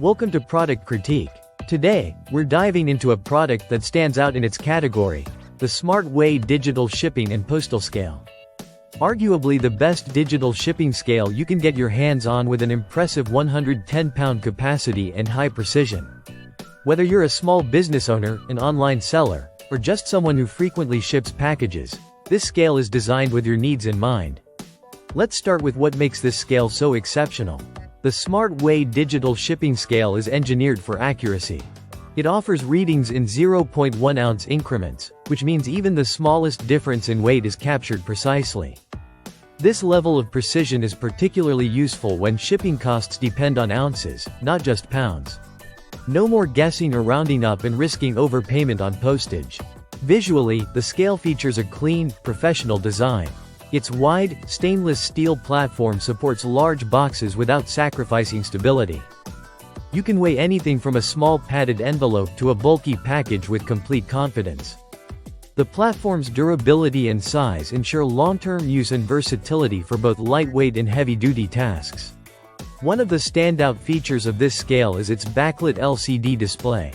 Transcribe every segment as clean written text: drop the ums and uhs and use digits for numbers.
Welcome to Product Critique. Today, we're diving into a product that stands out in its category, the Smart Way Digital Shipping and Postal Scale. Arguably the best digital shipping scale you can get your hands on with an impressive 110-pound capacity and high precision. Whether you're a small business owner, an online seller, or just someone who frequently ships packages, this scale is designed with your needs in mind. Let's start with what makes this scale so exceptional. The Smart Way Digital Shipping Scale is engineered for accuracy. It offers readings in 0.1-ounce increments, which means even the smallest difference in weight is captured precisely. This level of precision is particularly useful when shipping costs depend on ounces, not just pounds. No more guessing or rounding up and risking overpayment on postage. Visually, the scale features a clean, professional design. Its wide, stainless steel platform supports large boxes without sacrificing stability. You can weigh anything from a small padded envelope to a bulky package with complete confidence. The platform's durability and size ensure long-term use and versatility for both lightweight and heavy-duty tasks. One of the standout features of this scale is its backlit LCD display.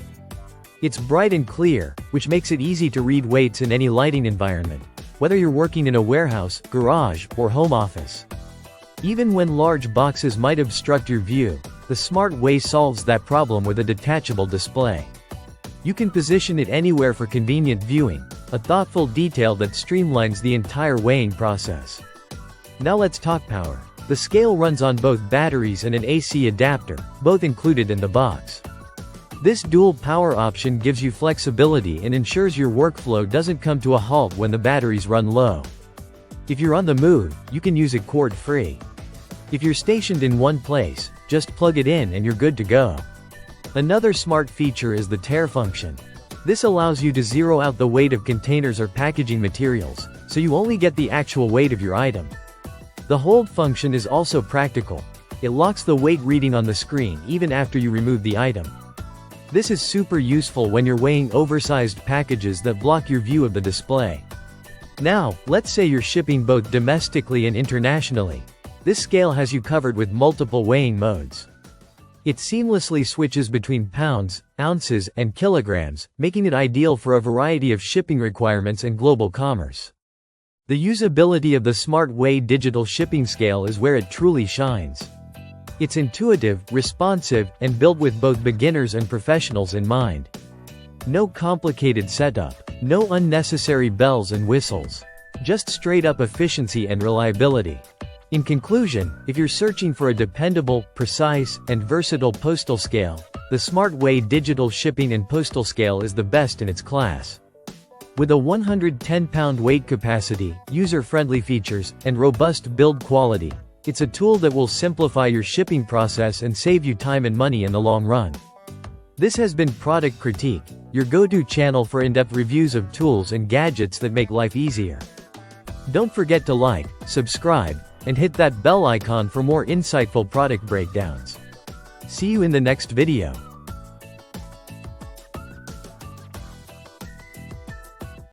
It's bright and clear, which makes it easy to read weights in any lighting environment, whether you're working in a warehouse, garage, or home office. Even when large boxes might obstruct your view, the Smart Way solves that problem with a detachable display. You can position it anywhere for convenient viewing, a thoughtful detail that streamlines the entire weighing process. Now let's talk power. The scale runs on both batteries and an AC adapter, both included in the box. This dual power option gives you flexibility and ensures your workflow doesn't come to a halt when the batteries run low. If you're on the move, you can use it cord-free. If you're stationed in one place, just plug it in and you're good to go. Another smart feature is the tare function. This allows you to zero out the weight of containers or packaging materials, so you only get the actual weight of your item. The hold function is also practical. It locks the weight reading on the screen even after you remove the item. This is super useful when you're weighing oversized packages that block your view of the display. Now, let's say you're shipping both domestically and internationally. This scale has you covered with multiple weighing modes. It seamlessly switches between pounds, ounces, and kilograms, making it ideal for a variety of shipping requirements and global commerce. The usability of the Smart Way Digital Shipping Scale is where it truly shines. It's intuitive, responsive, and built with both beginners and professionals in mind. No complicated setup, no unnecessary bells and whistles. Just straight-up efficiency and reliability. In conclusion, if you're searching for a dependable, precise, and versatile postal scale, the Smart Way Digital Shipping and Postal Scale is the best in its class. With a 110-pound weight capacity, user-friendly features, and robust build quality, it's a tool that will simplify your shipping process and save you time and money in the long run. This has been Product Critique, your go-to channel for in-depth reviews of tools and gadgets that make life easier. Don't forget to like, subscribe, and hit that bell icon for more insightful product breakdowns. See you in the next video.